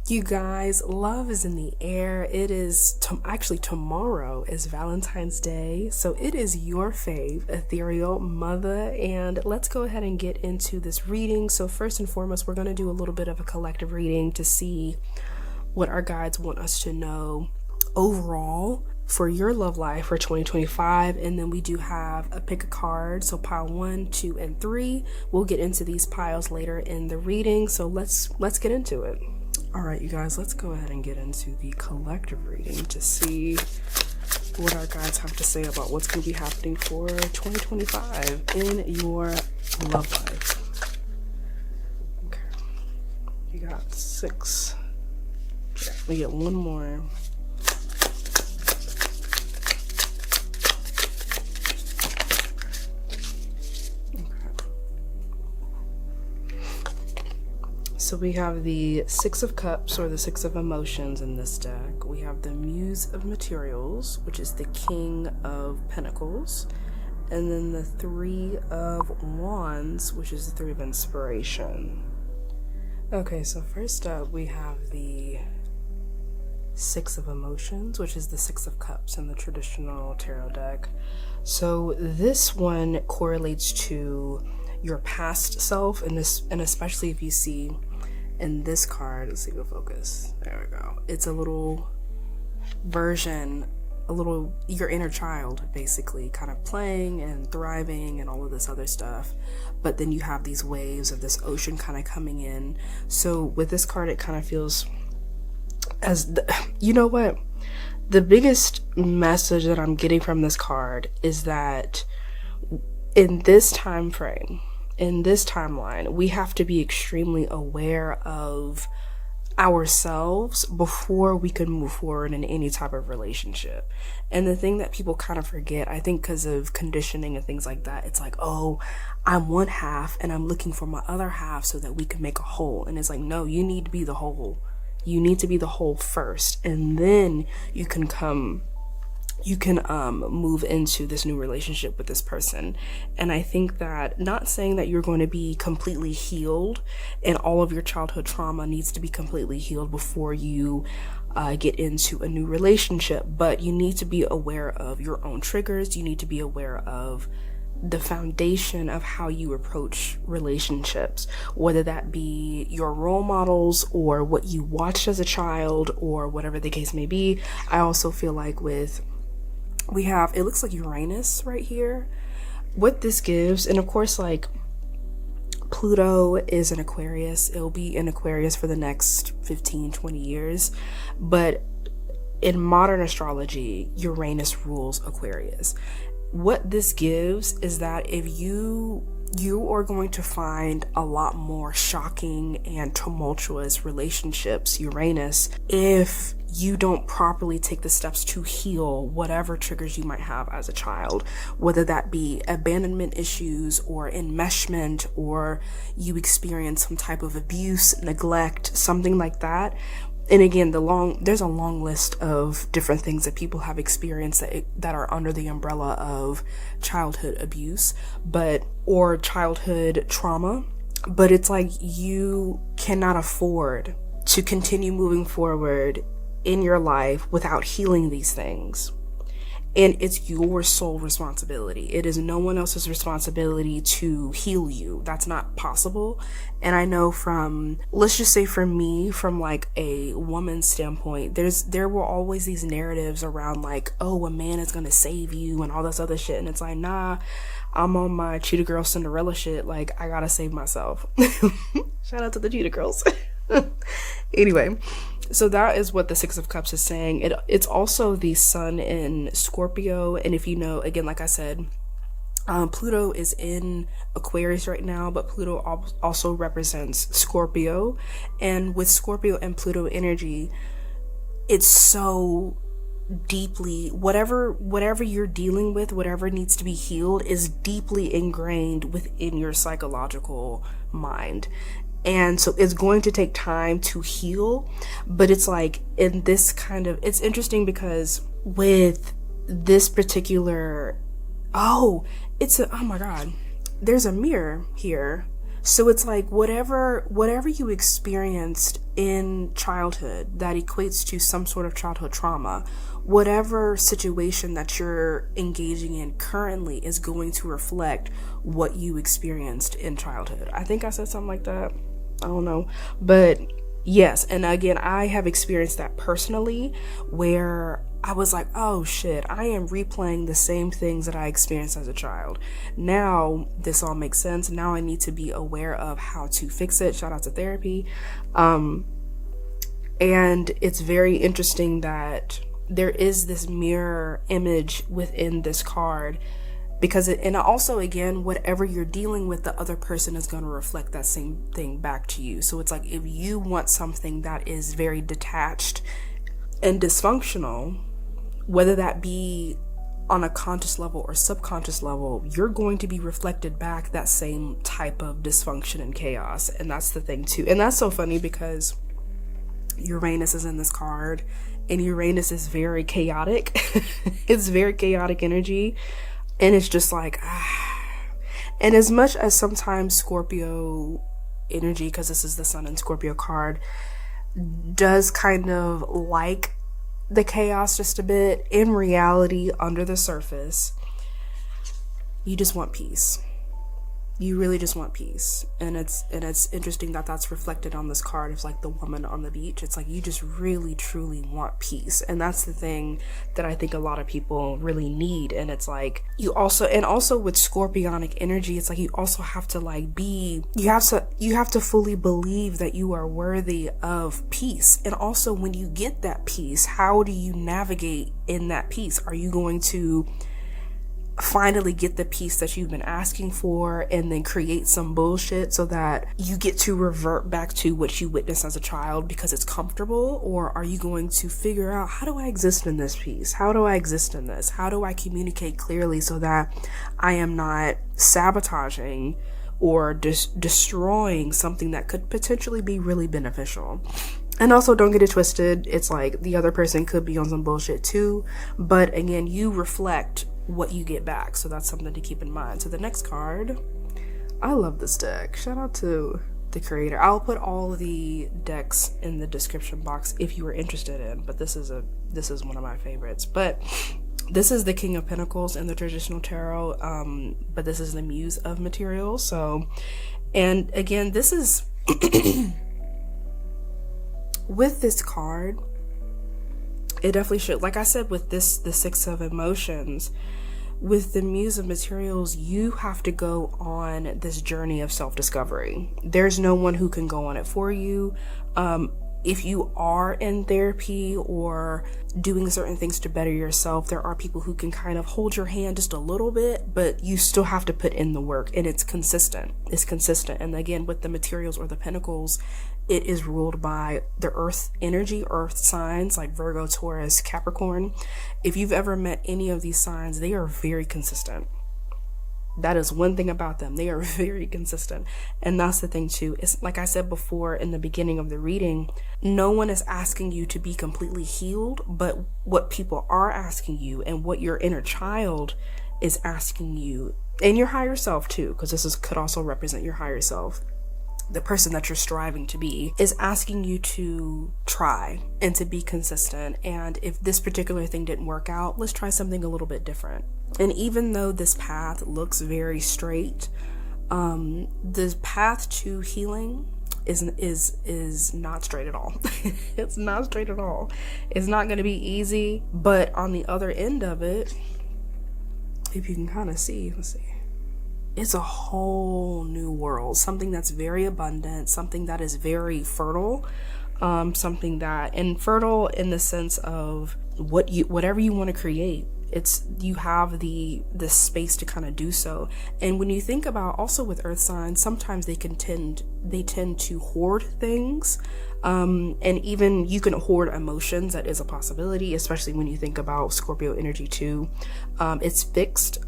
You guys, love is in the air. It is actually tomorrow is Valentine's Day, so it is your fave ethereal mother, and let's go ahead and get into this reading. So first and foremost, we're going to do a little bit of a collective reading to see what our guides want us to know overall for your love life for 2025. And then we do have a pick a card, so pile 1, 2, and 3. We'll get into these piles later in the reading, so let's get into it. All right, you guys, let's go ahead and get into the collective reading to see what our guides have to say about what's going to be happening for 2025 in your love life. Okay, you got 6. We get one more. So we have the 6 of Cups, or the 6 of Emotions in this deck. We have the Muse of Materials, which is the King of Pentacles. And then the 3 of Wands, which is the 3 of Inspiration. Okay, so first up we have the 6 of Emotions, which is the 6 of Cups in the traditional tarot deck. So this one correlates to your past self, and especially if you see in this card, let's see, go focus. There we go. It's a little version, your inner child, basically, kind of playing and thriving and all of this other stuff. But then you have these waves of this ocean kind of coming in. So with this card, it kind of feels as, you know what? The biggest message that I'm getting from this card is that in this time frame, in this timeline, we have to be extremely aware of ourselves before we can move forward in any type of relationship. And the thing that people kind of forget, I think because of conditioning and things like that, it's like, oh, I'm one half and I'm looking for my other half so that we can make a whole. And it's like, no, you need to be the whole. You need to be the whole first, and then you can move into this new relationship with this person. And I think that, not saying that you're going to be completely healed and all of your childhood trauma needs to be completely healed before you get into a new relationship, but you need to be aware of your own triggers. You need to be aware of the foundation of how you approach relationships, whether that be your role models or what you watched as a child or whatever the case may be. I also feel like we have, it looks like Uranus right here. What this gives, and of course, like, Pluto is an Aquarius. It'll be in Aquarius for the next 15-20 years. But in modern astrology, Uranus rules Aquarius. What this gives is that if you are going to find a lot more shocking and tumultuous relationships, Uranus, if you don't properly take the steps to heal whatever triggers you might have as a child, whether that be abandonment issues or enmeshment, or you experience some type of abuse, neglect, something like that. And again, there's a long list of different things that people have experienced that are under the umbrella of childhood abuse, or childhood trauma. But it's like, you cannot afford to continue moving forward in your life without healing these things. And it's your sole responsibility. It is no one else's responsibility to heal you. That's not possible. And I know let's just say for me, from like a woman's standpoint, there were always these narratives around like, oh, a man is gonna save you and all this other shit. And it's like, nah, I'm on my Cheetah Girl Cinderella shit. Like, I gotta save myself. Shout out to the Cheetah Girls. Anyway, so that is what the 6 of Cups is saying. It's also the sun in Scorpio. And if you know, again, like I said, Pluto is in Aquarius right now, but Pluto also represents Scorpio. And with Scorpio and Pluto energy, it's so deeply, whatever you're dealing with, whatever needs to be healed is deeply ingrained within your psychological mind. And so it's going to take time to heal, but it's like in this kind of, it's interesting because with this particular, oh my God, there's a mirror here. So it's like whatever you experienced in childhood that equates to some sort of childhood trauma, whatever situation that you're engaging in currently is going to reflect what you experienced in childhood. I think I said something like that. I don't know. But yes, and again, I have experienced that personally, where I was like, oh shit, I am replaying the same things that I experienced as a child. Now this all makes sense. Now I need to be aware of how to fix it. Shout out to therapy. And it's very interesting that there is this mirror image within this card, because and also, again, whatever you're dealing with, the other person is going to reflect that same thing back to you. So it's like, if you want something that is very detached and dysfunctional, whether that be on a conscious level or subconscious level, you're going to be reflected back that same type of dysfunction and chaos. And that's the thing too. And that's so funny because Uranus is in this card, and Uranus is very chaotic. It's very chaotic energy. And it's just like, and as much as sometimes Scorpio energy, because this is the Sun and Scorpio card, does kind of like the chaos just a bit, in reality, under the surface, you just want peace. You really just want peace. And it's interesting that that's reflected on this card. It's like the woman on the beach. It's like you just really truly want peace. And that's the thing that I think a lot of people really need. And it's like you also with Scorpionic energy, it's like you also have to like you have to fully believe that you are worthy of peace. And also, when you get that peace, how do you navigate in that peace? Are you going to finally get the peace that you've been asking for and then create some bullshit so that you get to revert back to what you witnessed as a child because it's comfortable? Or are you going to figure out, how do I exist in this peace? How do I exist in this? How do I communicate clearly so that I am not sabotaging or destroying something that could potentially be really beneficial? And also, don't get it twisted, it's like the other person could be on some bullshit too, but again, you reflect what you get back, so that's something to keep in mind. So the next card, I love this deck. Shout out to the creator. I'll put all the decks in the description box if you were interested in, but this is one of my favorites. But this is the King of Pentacles in the traditional tarot, but this is the Muse of Materials. So, and again, this is with this card, it definitely should, like I said, with this, the Six of Emotions, with the Muse of Materials, you have to go on this journey of self-discovery. There's no one who can go on it for you. If you are in therapy or doing certain things to better yourself, there are people who can kind of hold your hand just a little bit, but you still have to put in the work, and it's consistent. It's consistent. And again, with the Materials or the Pentacles, it is ruled by the earth energy, earth signs like Virgo, Taurus, Capricorn. If you've ever met any of these signs, they are very consistent. That is one thing about them. They are very consistent. And that's the thing too. It's like I said before in the beginning of the reading, no one is asking you to be completely healed, but what people are asking you and what your inner child is asking you, and your higher self too, because could also represent your higher self, the person that you're striving to be, is asking you to try and to be consistent. And if this particular thing didn't work out, let's try something a little bit different. And even though this path looks very straight, the path to healing is not straight at all. It's not straight at all. It's not going to be easy, but on the other end of it, if you can kind of see, let's see, it's a whole new world, something that's very abundant, something that is very fertile, something that, and fertile in the sense of whatever you want to create, you have the space to kind of do so. And when you think about also with earth signs, sometimes they tend to hoard things, and even you can hoard emotions. That is a possibility, especially when you think about Scorpio energy too. It's fixed,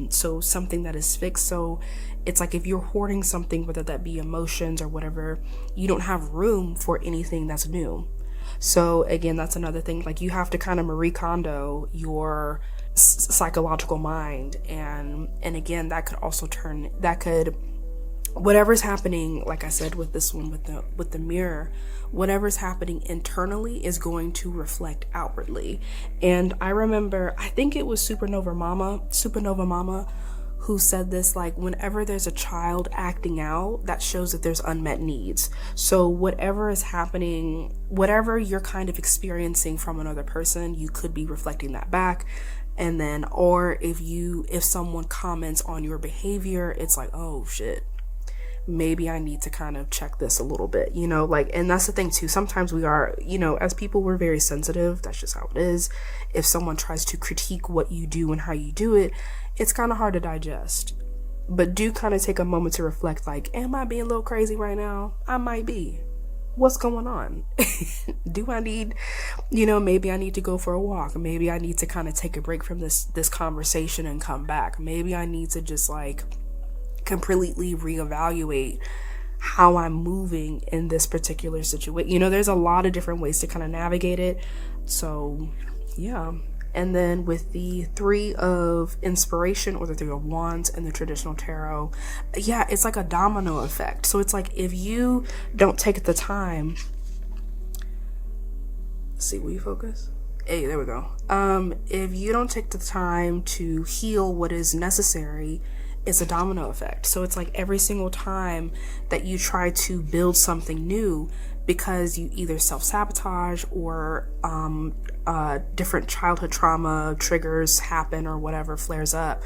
so something that is fixed, so it's like if you're hoarding something, whether that be emotions or whatever, you don't have room for anything that's new. So again, that's another thing, like you have to kind of Marie Kondo your psychological mind. And again, that could whatever's happening, like I said with this one, with the mirror, whatever's happening internally is going to reflect outwardly. And I remember, I think it was Supernova Mama who said this, like, whenever there's a child acting out, that shows that there's unmet needs. So whatever is happening, whatever you're kind of experiencing from another person, you could be reflecting that back. And then, or if someone comments on your behavior, it's like, oh shit, maybe I need to kind of check this a little bit, like, and that's the thing too. Sometimes we are, as people, we're very sensitive. That's just how it is. If someone tries to critique what you do and how you do it, it's kind of hard to digest. But do kind of take a moment to reflect, like, am I being a little crazy right now? I might be. What's going on? Do I need, maybe I need to go for a walk. Maybe I need to kind of take a break from this conversation and come back. Maybe I need to just like completely reevaluate how I'm moving in this particular situation. There's a lot of different ways to kind of navigate it. So yeah. And then with the Three of Inspiration, or the Three of Wands in the traditional tarot, yeah, it's like a domino effect. So it's like, if you don't take the time, see, will you focus? Hey, there we go. If you don't take the time to heal what is necessary, it's a domino effect. So it's like every single time that you try to build something new, because you either self-sabotage or different childhood trauma triggers happen or whatever flares up,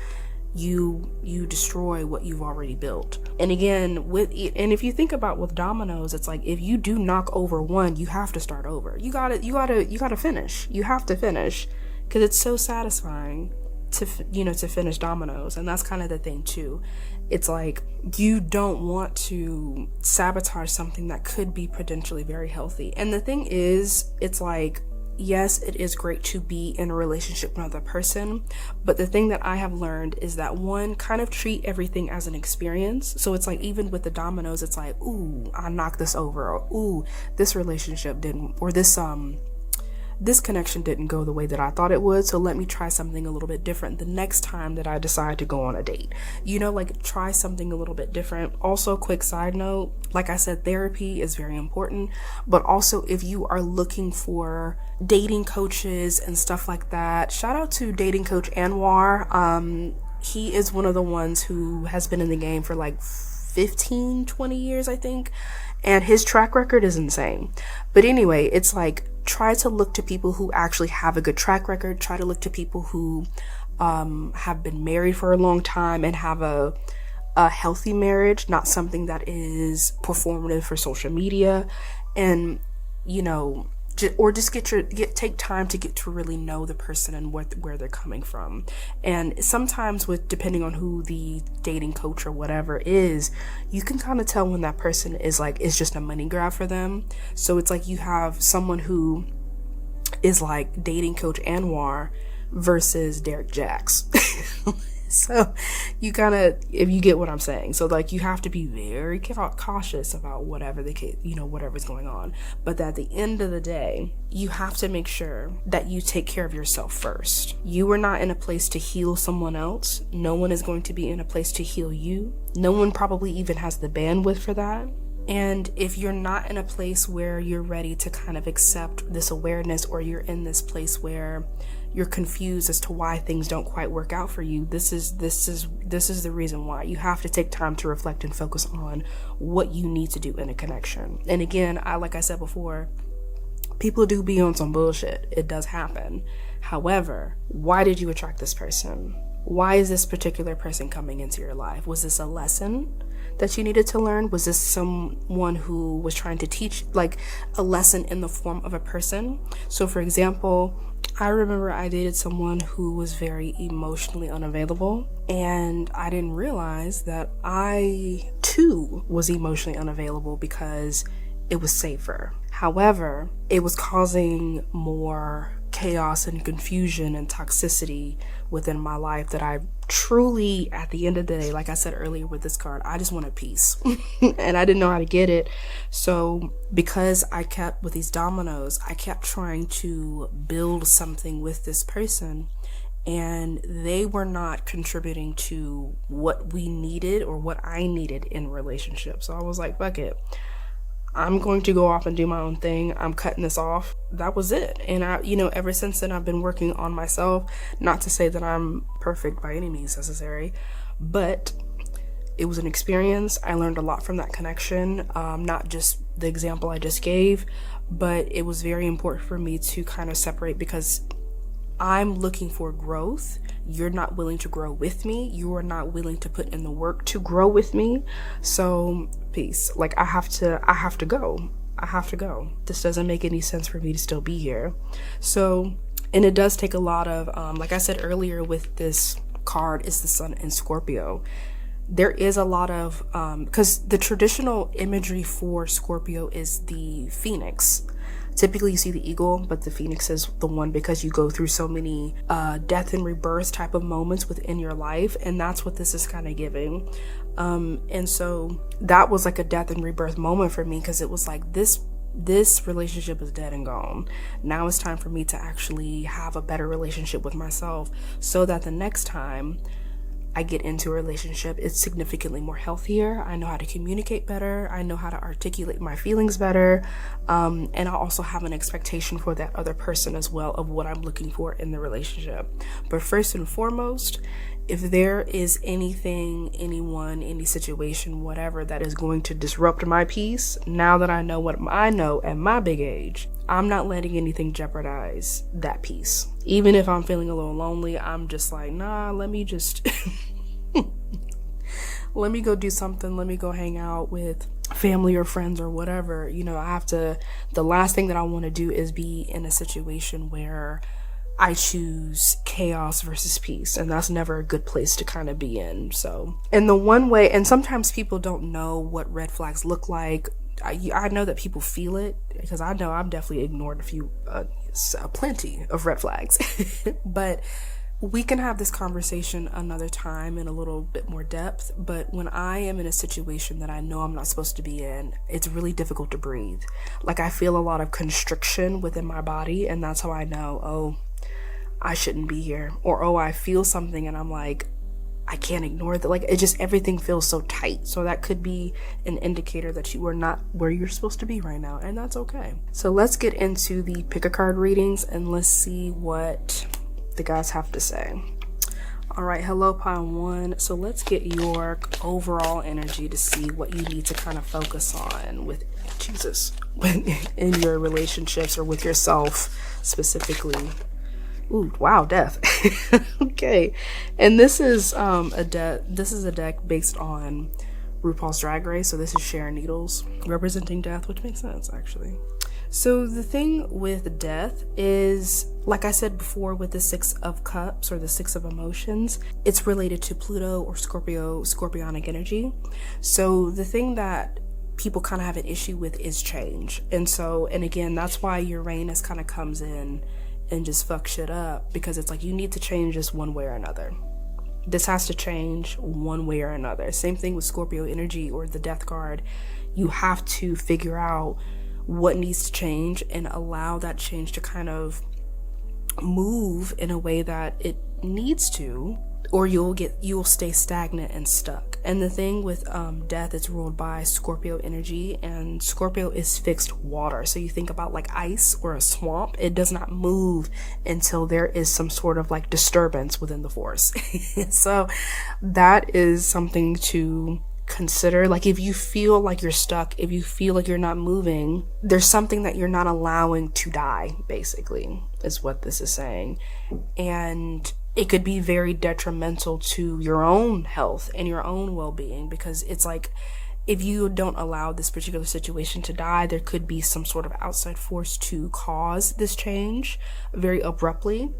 you destroy what you've already built. And again, and if you think about with dominoes, it's like, if you do knock over one, you have to start over. You gotta finish. You have to finish, because it's so satisfying to finish dominoes. And that's kind of the thing too. It's like, you don't want to sabotage something that could be potentially very healthy. And the thing is, it's like, yes, it is great to be in a relationship with another person, but the thing that I have learned is that, one, kind of treat everything as an experience. So it's like, even with the dominoes, it's like, ooh, I knocked this over, or ooh, this relationship didn't, or this connection didn't go the way that I thought it would, so let me try something a little bit different the next time that I decide to go on a date. Like, try something a little bit different. Also, quick side note, like I said, therapy is very important, but also if you are looking for dating coaches and stuff like that, shout out to dating coach Anwar. He is one of the ones who has been in the game for like 15-20 years, I think, and his track record is insane. But anyway, it's like, try to look to people who actually have a good track record. Try to look to people who have been married for a long time and have a healthy marriage, not something that is performative for social media. And just take time to get to really know the person and where they're coming from. And sometimes, depending on who the dating coach or whatever is, you can kind of tell when that person is just a money grab for them. So it's like, you have someone who is like dating coach Anwar versus Derek Jacks. So you kind of, if you get what I'm saying. So like, you have to be very cautious about whatever's going on. But at the end of the day, you have to make sure that you take care of yourself first. You are not in a place to heal someone else. No one is going to be in a place to heal you. No one probably even has the bandwidth for that. And if you're not in a place where you're ready to kind of accept this awareness, or you're in this place where you're confused as to why things don't quite work out for you, this is the reason why. You have to take time to reflect and focus on what you need to do in a connection. And again, like I said before, people do be on some bullshit. It does happen. However, why did you attract this person? Why is this particular person coming into your life? Was this a lesson that you needed to learn? Was this someone who was trying to teach, like, a lesson in the form of a person? So for example, I remember I dated someone who was very emotionally unavailable, and I didn't realize that I too was emotionally unavailable because it was safer. However, it was causing more chaos and confusion and toxicity within my life that I truly, at the end of the day, like I said earlier with this card, I just wanted peace. And I didn't know how to get it. So because I kept with these dominoes, I kept trying to build something with this person, and they were not contributing to what we needed or what I needed in relationships. So I was like, fuck it. I'm going to go off and do my own thing. I'm cutting this off. That was it. And ever since then, I've been working on myself. Not to say that I'm perfect by any means necessary, but it was an experience. I learned a lot from that connection. Not just the example I just gave, but it was very important for me to kind of separate, because I'm looking for growth. You're not willing to grow with me. You are not willing to put in the work to grow with me. So peace. Like, I have to go. I have to go. This doesn't make any sense for me to still be here. So, and it does take a lot of, like I said earlier with this card, is the sun in Scorpio. There is a lot of, because the traditional imagery for Scorpio is the phoenix. Typically you see the eagle, but the phoenix is the one, because you go through so many death and rebirth type of moments within your life, and that's what this is kind of giving. And so that was like a death and rebirth moment for me, because it was like this relationship is dead and gone. Now it's time for me to actually have a better relationship with myself, so that the next time I get into a relationship, it's significantly more healthier. I know how to communicate better. I know how to articulate my feelings better. And I also have an expectation for that other person as well of what I'm looking for in the relationship. But first and foremost, if there is anything, anyone, any situation, whatever that is going to disrupt my peace, now that I know what I know at my big age, I'm not letting anything jeopardize that peace. Even if I'm feeling a little lonely, I'm just like, nah, let me just, let me go do something. Let me go hang out with family or friends or whatever. The last thing that I want to do is be in a situation where I choose chaos versus peace, and that's never a good place to kind of be in. So, and the one way, and sometimes people don't know what red flags look like. I know that people feel it, because I know I've definitely ignored plenty of red flags. But we can have this conversation another time in a little bit more depth. But when I am in a situation that I know I'm not supposed to be in, it's really difficult to breathe. Like, I feel a lot of constriction within my body, and that's how I know, oh, I shouldn't be here. Or, oh, I feel something and I'm like, I can't ignore that. Like, it just, everything feels so tight. So that could be an indicator that you are not where you're supposed to be right now, and that's okay. So let's get into the pick a card readings, and let's see what the guys have to say. All right, hello pile one. So let's get your overall energy to see what you need to kind of focus on with in your relationships, or with yourself specifically. Ooh, wow, death. Okay. And this is a deck based on RuPaul's Drag Race. So this is Sharon Needles representing death, which makes sense actually. So the thing with death is, like I said before, with the Six of Cups or the Six of Emotions, it's related to Pluto or Scorpionic energy. So the thing that people kind of have an issue with is change. And again, that's why Uranus kind of comes in and just fuck shit up, because it's like, you need to change this one way or another. This has to change one way or another. Same thing with Scorpio energy or the death card. You have to figure out what needs to change and allow that change to kind of move in a way that it needs to, or you'll stay stagnant and stuck. And the thing with death, it's ruled by Scorpio energy, and Scorpio is fixed water. So you think about like ice or a swamp, it does not move until there is some sort of like disturbance within the force. So that is something to consider. Like, if you feel like you're stuck, if you feel like you're not moving, there's something that you're not allowing to die, basically, is what this is saying. And it could be very detrimental to your own health and your own well-being, because it's like, if you don't allow this particular situation to die, there could be some sort of outside force to cause this change very abruptly.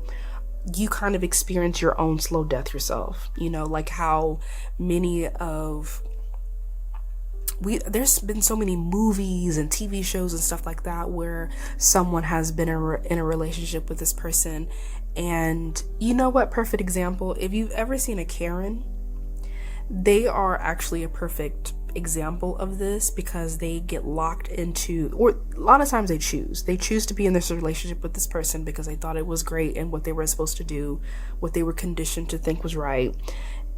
You kind of experience your own slow death yourself, like how many of there's been so many movies and TV shows and stuff like that where someone has been in a relationship with this person, and perfect example, if you've ever seen a Karen, they are actually a perfect example of this because they get locked into, or a lot of times they choose to be in this relationship with this person because they thought it was great and what they were supposed to do, what they were conditioned to think was right.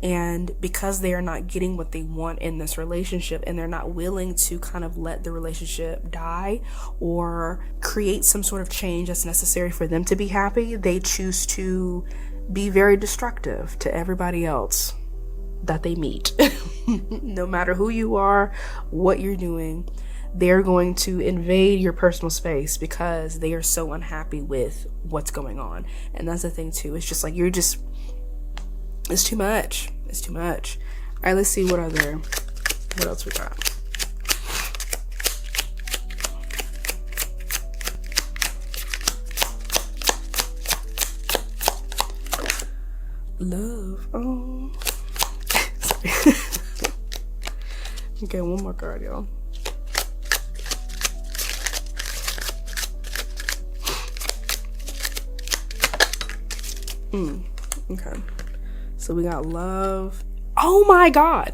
And because they are not getting what they want in this relationship, and they're not willing to kind of let the relationship die or create some sort of change that's necessary for them to be happy, they choose to be very destructive to everybody else that they meet. No matter who you are, what you're doing, they're going to invade your personal space because they are so unhappy with what's going on. And that's the thing too. It's just like, it's too much. It's too much. All right, let's see what else we got. Love. Oh. Okay, one more card, y'all. Okay. So we got love. Oh my God.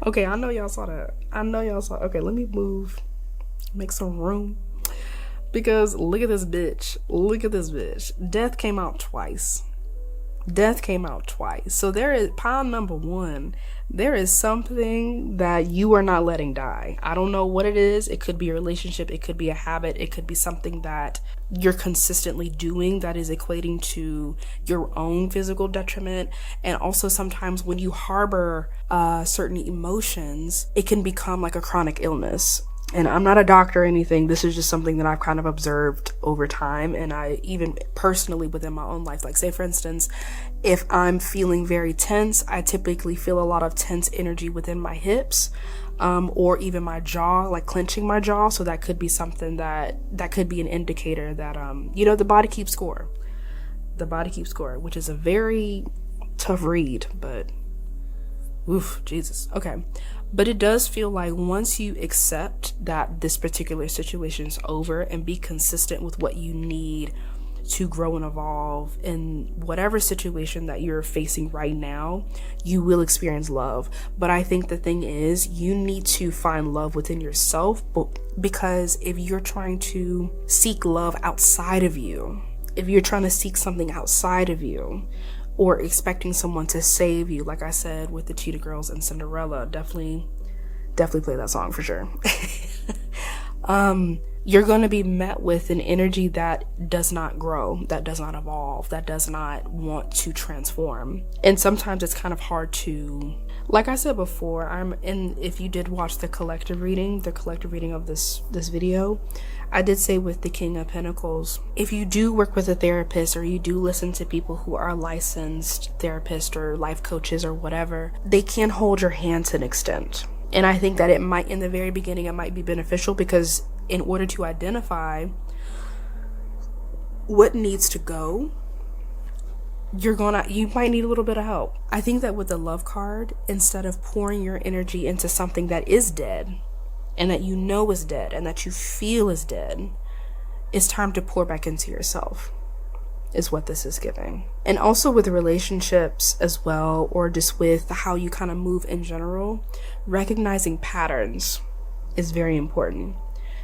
Okay, I know y'all saw that. Okay, let me move. Make some room. Because look at this bitch. Death came out twice. So there is pile number one. There is something that you are not letting die. I don't know what it is. It could be a relationship. It could be a habit. It could be something that you're consistently doing that is equating to your own physical detriment. And also sometimes when you harbor certain emotions, it can become like a chronic illness. And I'm not a doctor or anything. This is just something that I've kind of observed over time. And I even personally within my own life, like say for instance, if I'm feeling very tense, I typically feel a lot of tense energy within my hips, or even my jaw, like clenching my jaw. So that could be something that could be an indicator that, the body keeps score. The body keeps score, which is a very tough read, but oof, Jesus. Okay. But it does feel like once you accept that this particular situation is over and be consistent with what you need to grow and evolve in whatever situation that you're facing right now, you will experience love. But I think the thing is, you need to find love within yourself, because if you're trying to seek love outside of you, if you're trying to seek something outside of you, or expecting someone to save you, like I said with the Cheetah Girls and Cinderella, definitely play that song for sure. You're going to be met with an energy that does not grow, that does not evolve, that does not want to transform. And sometimes it's kind of hard to, like I said before, if you did watch the collective reading of this video, I did say with the King of Pentacles, if you do work with a therapist or you do listen to people who are licensed therapists or life coaches or whatever, they can hold your hand to an extent. And I think that it might, in the very beginning, it might be beneficial, because in order to identify what needs to go, you might need a little bit of help. I think that with the love card, instead of pouring your energy into something that is dead, and that you know is dead, and that you feel is dead, it's time to pour back into yourself, is what this is giving. And also with relationships as well, or just with how you kind of move in general, recognizing patterns is very important.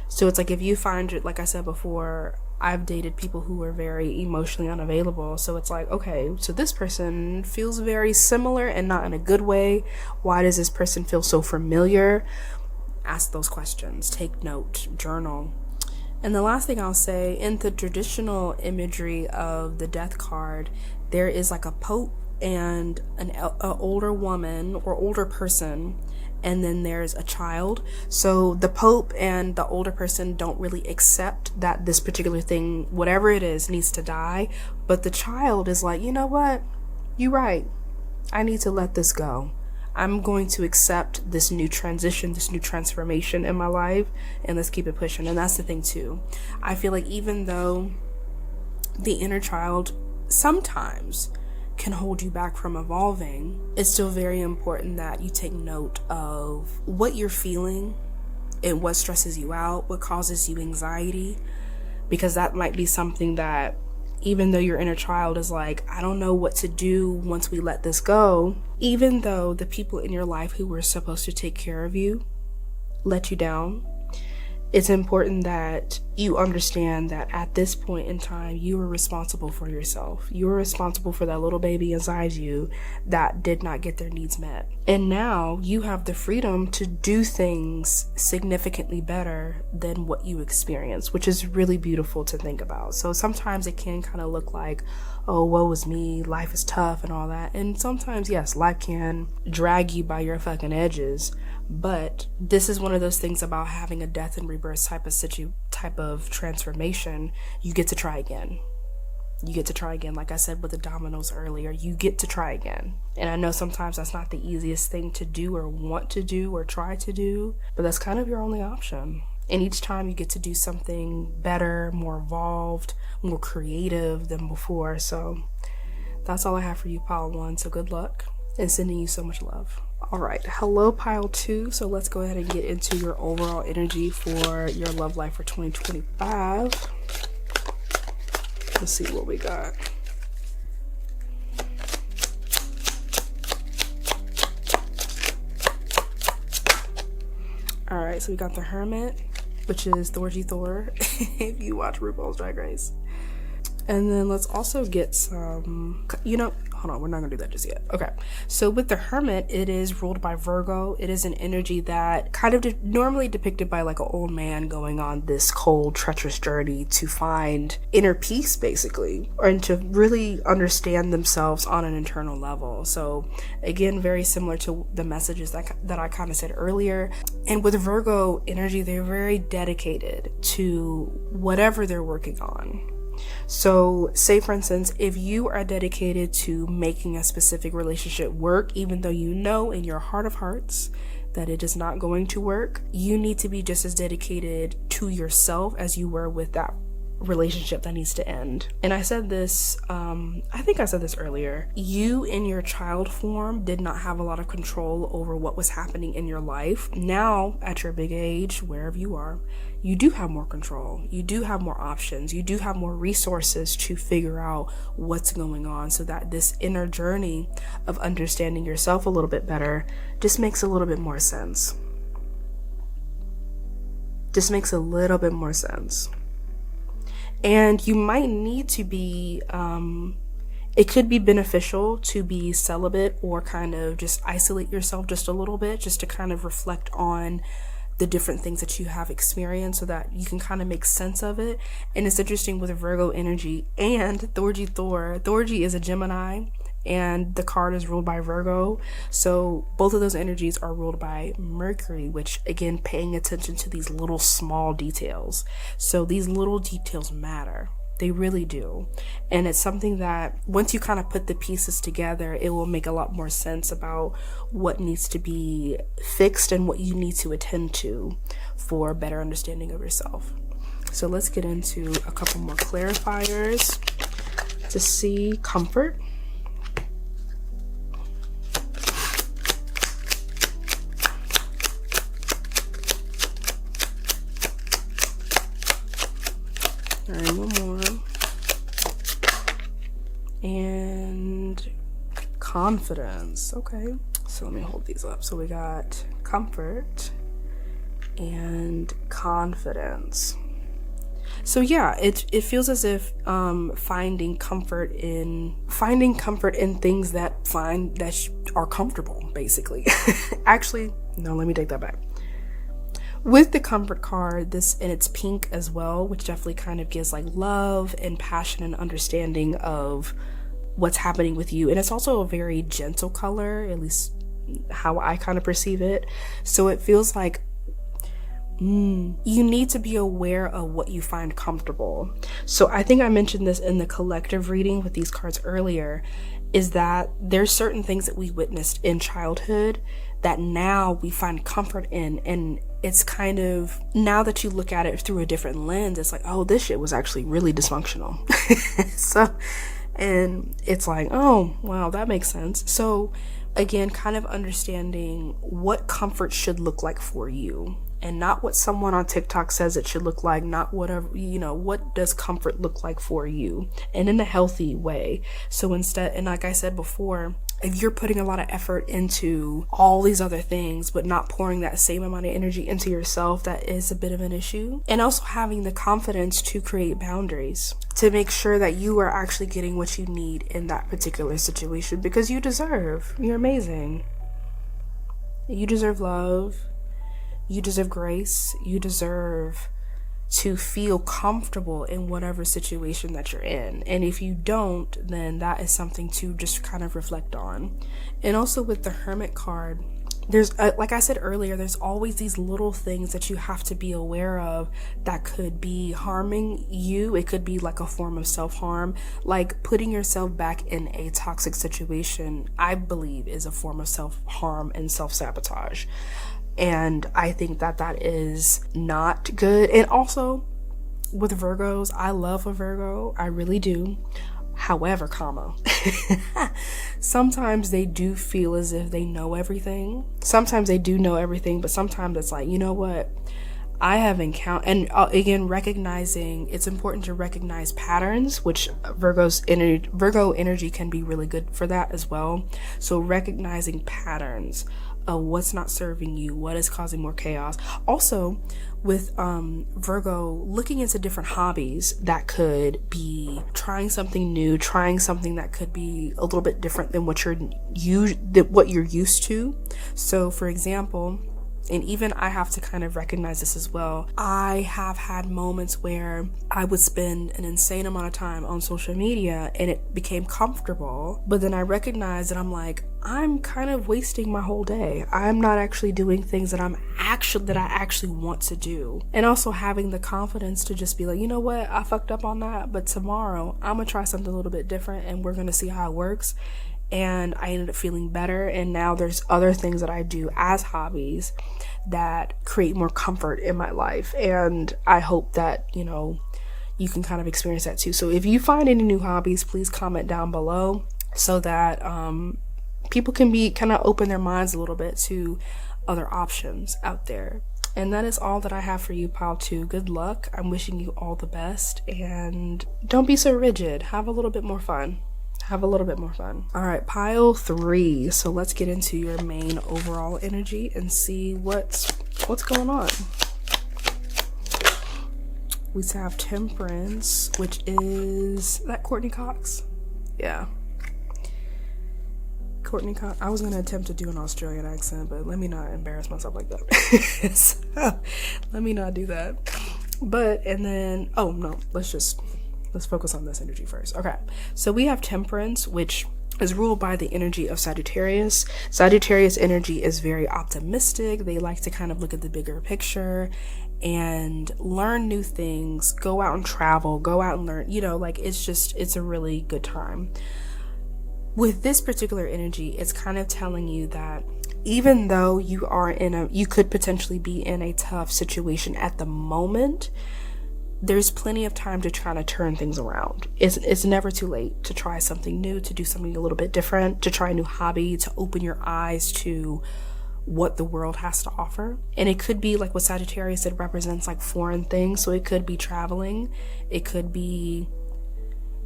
So it's like, if you find it, like I said before, I've dated people who were very emotionally unavailable. So it's like, okay, so this person feels very similar and not in a good way. Why does this person feel so familiar? Ask those questions, take note, journal. And the last thing I'll say, in the traditional imagery of the death card, there is like a pope and an older woman or older person, and then there's a child. So the pope and the older person don't really accept that this particular thing, whatever it is, needs to die. But the child is like, you know what? You're right. I need to let this go. I'm going to accept this new transition, this new transformation in my life, and let's keep it pushing. And that's the thing too. I feel like even though the inner child sometimes can hold you back from evolving, it's still very important that you take note of what you're feeling and what stresses you out, what causes you anxiety, because that might be something that even though your inner child is like, I don't know what to do once we let this go, even though the people in your life who were supposed to take care of you let you down, it's important that you understand that at this point in time, you are responsible for yourself. You are responsible for that little baby inside you that did not get their needs met. And now you have the freedom to do things significantly better than what you experienced, which is really beautiful to think about. So sometimes it can kind of look like, oh, woe is me, life is tough and all that. And sometimes, yes, life can drag you by your fucking edges. But this is one of those things about having a death and rebirth type of transformation. You get to try again. You get to try again. Like I said with the dominoes earlier, you get to try again. And I know sometimes that's not the easiest thing to do or want to do or try to do, but that's kind of your only option. And each time you get to do something better, more evolved, more creative than before. So that's all I have for you, Pile 1. So good luck and sending you so much love. All right, hello Pile 2. So let's go ahead and get into your overall energy for your love life for 2025. Let's see what we got. All right, so we got the Hermit, which is Thorgy Thor, if you watch RuPaul's Drag Race. And then let's also get some, hold on, we're not gonna do that just yet. Okay, so with the Hermit, it is ruled by Virgo. It is an energy that kind of normally depicted by like an old man going on this cold, treacherous journey to find inner peace, basically, and to really understand themselves on an internal level. So again, very similar to the messages that I kind of said earlier. And with Virgo energy, they're very dedicated to whatever they're working on. So say for instance, if you are dedicated to making a specific relationship work, even though you know in your heart of hearts that it is not going to work, you need to be just as dedicated to yourself as you were with that relationship that needs to end. And I said this, I think I said this earlier. You in your child form did not have a lot of control over what was happening in your life. Now, at your big age, wherever you are, you do have more control. You do have more options. You do have more resources to figure out what's going on, so that this inner journey of understanding yourself a little bit better just makes a little bit more sense. Just makes a little bit more sense. And you might need to be, it could be beneficial to be celibate or kind of just isolate yourself just a little bit, just to kind of reflect on the different things that you have experienced so that you can kind of make sense of it. And it's interesting with Virgo energy and Thorgy Thor. Thorgy is a Gemini and the card is ruled by Virgo. So both of those energies are ruled by Mercury, which again, paying attention to these little small details. So these little details matter. They really do. And it's something that once you kind of put the pieces together, it will make a lot more sense about what needs to be fixed and what you need to attend to for a better understanding of yourself. So let's get into a couple more clarifiers to see comfort. All right, one more. And confidence. Okay, so let me hold these up. So we got comfort and confidence. So yeah, it feels as if finding comfort in things that are comfortable, basically. Actually, no, let me take that back. With the comfort card, and it's pink as well, which definitely kind of gives like love and passion and understanding of what's happening with you. And it's also a very gentle color, at least how I kind of perceive it. So it feels like you need to be aware of what you find comfortable. So I think I mentioned this in the collective reading with these cards earlier, is that there's certain things that we witnessed in childhood that now we find comfort in. And it's kind of, now that you look at it through a different lens, it's like, oh, this shit was actually really dysfunctional. So, and it's like, oh, wow, that makes sense. So again, kind of understanding what comfort should look like for you. and not what someone on TikTok says it should look like, not whatever, what does comfort look like for you, and in a healthy way. So instead, and like I said before, if you're putting a lot of effort into all these other things, but not pouring that same amount of energy into yourself, that is a bit of an issue. And also having the confidence to create boundaries, to make sure that you are actually getting what you need in that particular situation, because you deserve. You're amazing. You deserve love. You deserve grace. You deserve to feel comfortable in whatever situation that you're in. And if you don't, then that is something to just kind of reflect on. And also with the Hermit card, there's like I said earlier, there's always these little things that you have to be aware of that could be harming you. It could be like a form of self-harm, like putting yourself back in a toxic situation, I believe is a form of self-harm and self-sabotage. And I think that that is not good. And also with Virgos, I love a Virgo. I really do. However, sometimes they do feel as if they know everything. Sometimes they do know everything, but sometimes it's like, you know what? I have encountered, and again, recognizing, it's important to recognize patterns, which Virgo energy can be really good for that as well. So recognizing patterns of what's not serving you, what is causing more chaos. Also with Virgo, looking into different hobbies that could be trying something new, trying something that could be a little bit different than what you're used to. So for example, and even I have to kind of recognize this as well, I have had moments where I would spend an insane amount of time on social media and it became comfortable, but then I recognized that I'm like, I'm kind of wasting my whole day. I'm not actually doing things that I actually want to do. And also having the confidence to just be like, you know what, I fucked up on that, but tomorrow I'm gonna try something a little bit different and we're gonna see how it works. And I ended up feeling better, and now there's other things that I do as hobbies that create more comfort in my life, and I hope that you can kind of experience that too. So if you find any new hobbies, please comment down below so that people can be kind of open their minds a little bit to other options out there. And that is all that I have for you, pile 2. Good luck. I'm wishing you all the best, and don't be so rigid. Have a little bit more fun. All right, pile 3. So let's get into your main overall energy and see what's going on. We have Temperance, which is that Courtney Cox. Yeah. Courtney Cox. I was going to attempt to do an Australian accent, but let me not embarrass myself like that. So, let me not do that. And then, oh no, let's focus on this energy first. Okay, so we have Temperance, which is ruled by the energy of Sagittarius. Sagittarius energy is very optimistic. They like to kind of look at the bigger picture and learn new things, go out and travel, go out and learn, it's a really good time. With this particular energy, it's kind of telling you that even though you could potentially be in a tough situation at the moment, there's plenty of time to try to turn things around. It's never too late to try something new, to do something a little bit different, to try a new hobby, to open your eyes to what the world has to offer. And it could be like what Sagittarius, it represents like foreign things. So it could be traveling. It could be,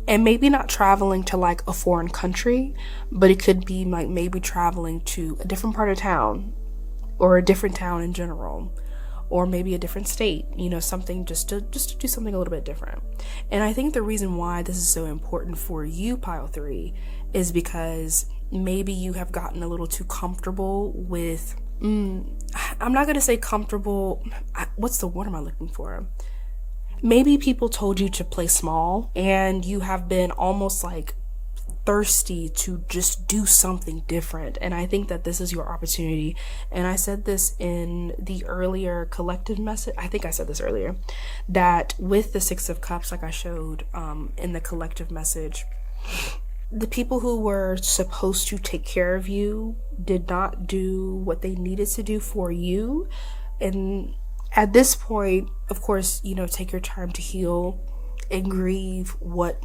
and maybe not traveling to like a foreign country, but it could be like maybe traveling to a different part of town or a different town in general. Or maybe a different state, something just to do something a little bit different. And I think the reason why this is so important for you, pile 3, is because maybe you have gotten a little too comfortable with, I'm not going to say comfortable. What's the word am I looking for? Maybe people told you to play small and you have been almost like thirsty to just do something different. And I think that this is your opportunity. And I said this in the earlier collective message. I think I said this earlier, that with the 6 of Cups, like I showed in the collective message, the people who were supposed to take care of you did not do what they needed to do for you. And at this point, of course, take your time to heal and grieve what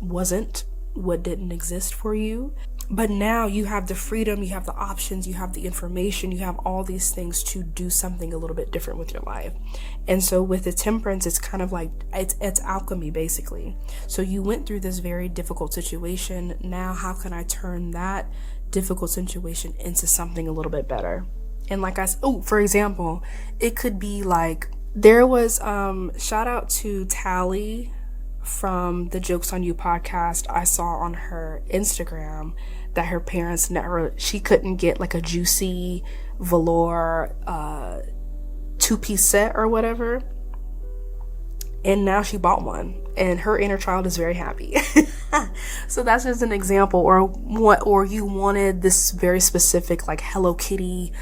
didn't exist for you. But now you have the freedom, you have the options, you have the information, you have all these things to do something a little bit different with your life. And so with the temperance, it's kind of like, it's alchemy basically. So you went through this very difficult situation. Now, how can I turn that difficult situation into something a little bit better? And like for example, it could be like, there was, shout out to Tally from the Jokes on You podcast. I saw on her Instagram that her parents she couldn't get like a juicy velour, 2-piece set or whatever. And now she bought one and her inner child is very happy. So that's just an example. Or you wanted this very specific like Hello Kitty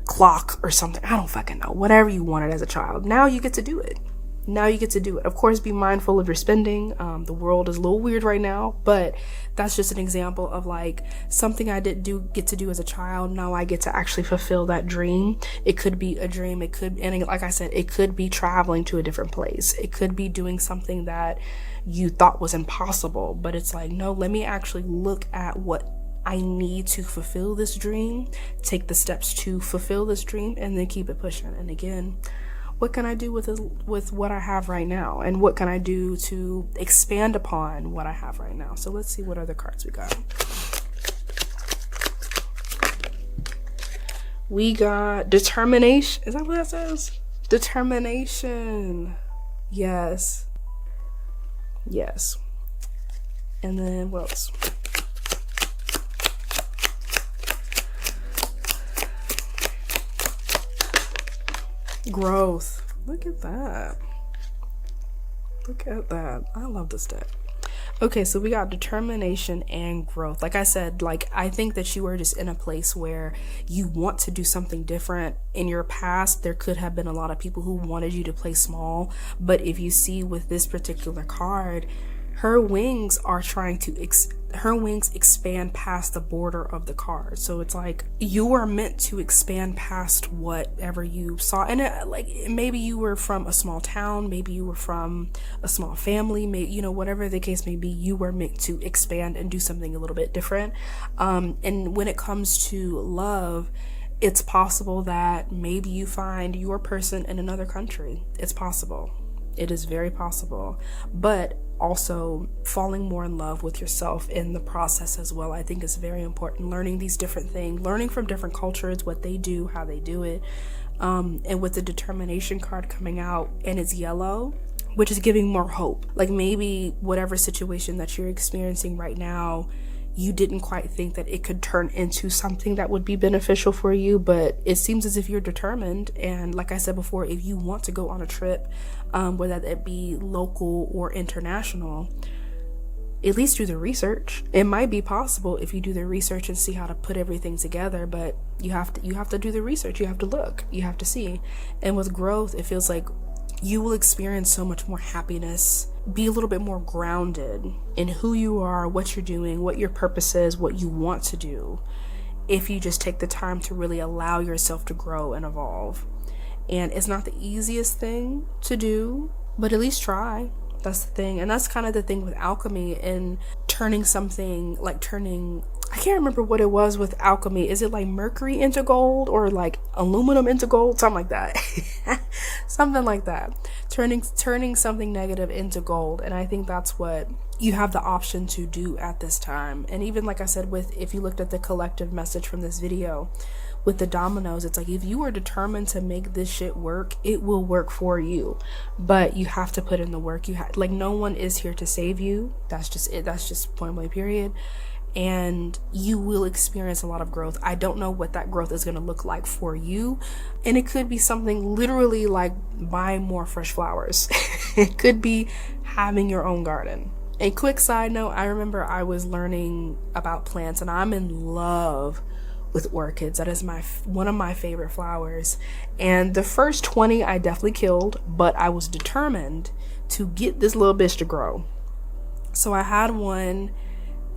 clock or something. I don't fucking know. Whatever you wanted as a child. Now you get to do it. Of course, be mindful of your spending. The world is a little weird right now, but that's just an example of like something I didn't get to do as a child. Now I get to actually fulfill that dream. It could be a dream. And like I said, it could be traveling to a different place. It could be doing something that you thought was impossible, but it's like, no, let me actually look at what I need to fulfill this dream, take the steps to fulfill this dream, and then keep it pushing. And again, what can I do with what I have right now? And what can I do to expand upon what I have right now? So let's see what other cards we got. We got determination. Is that what that says? Determination. Yes. Yes. And then what else? Growth. Look at that. Look at that. I love this deck. Okay, so we got determination and growth. Like I said, like I think that you are just in a place where you want to do something different. In your past, there could have been a lot of people who wanted you to play small, but if you see with this particular card, her wings are trying to expand past the border of the card. So it's like you are meant to expand past whatever you saw. And like maybe you were from a small town, maybe you were from a small family, maybe, whatever the case may be, you were meant to expand and do something a little bit different. And when it comes to love, it's possible that maybe you find your person in another country. It's possible. It is very possible. But also falling more in love with yourself in the process as well, I think is very important. Learning these different things, learning from different cultures, what they do, how they do it. And with the determination card coming out and it's yellow, which is giving more hope. Like maybe whatever situation that you're experiencing right now, you didn't quite think that it could turn into something that would be beneficial for you, but it seems as if you're determined. And like I said before, if you want to go on a trip, whether it be local or international, at least do the research. It might be possible if you do the research and see how to put everything together, but you have to do the research. You have to look, you have to see. And with growth, it feels like you will experience so much more happiness, be a little bit more grounded in who you are, what you're doing, what your purpose is, what you want to do, if you just take the time to really allow yourself to grow and evolve. And it's not the easiest thing to do, but at least try. That's the thing. And that's kind of the thing with alchemy and turning something, like I can't remember what it was with alchemy. Is it like mercury into gold or like aluminum into gold? Something like that. Something like that. Turning something negative into gold. And I think that's what you have the option to do at this time. And even like I said, if you looked at the collective message from this video, with the dominoes, it's like if you are determined to make this shit work, it will work for you. But you have to put in the work. Like no one is here to save you. That's just it. That's just point blank period. And you will experience a lot of growth. I don't know what that growth is going to look like for you. And it could be something literally like buying more fresh flowers. It could be having your own garden. A quick side note, I remember I was learning about plants and I'm in love with orchids. That is one of my favorite flowers. And the first 20 I definitely killed, but I was determined to get this little bitch to grow. So I had one.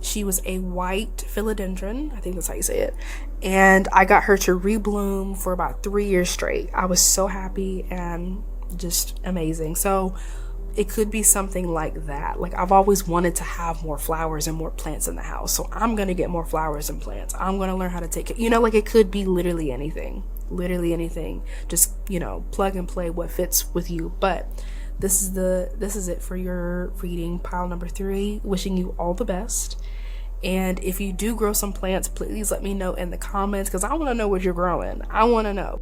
She was a white philodendron, I think that's how you say it. And I got her to rebloom for about 3 years straight. I was so happy and just amazing. So it could be something like that. Like, I've always wanted to have more flowers and more plants in the house, so I'm gonna get more flowers and plants. I'm gonna learn how to take it. You know, like, it could be literally anything. Literally anything. Just, you know, plug and play what fits with you. But this is it for your reading, pile number 3. Wishing you all the best. And if you do grow some plants, please let me know in the comments, because I want to know what you're growing. I want to know.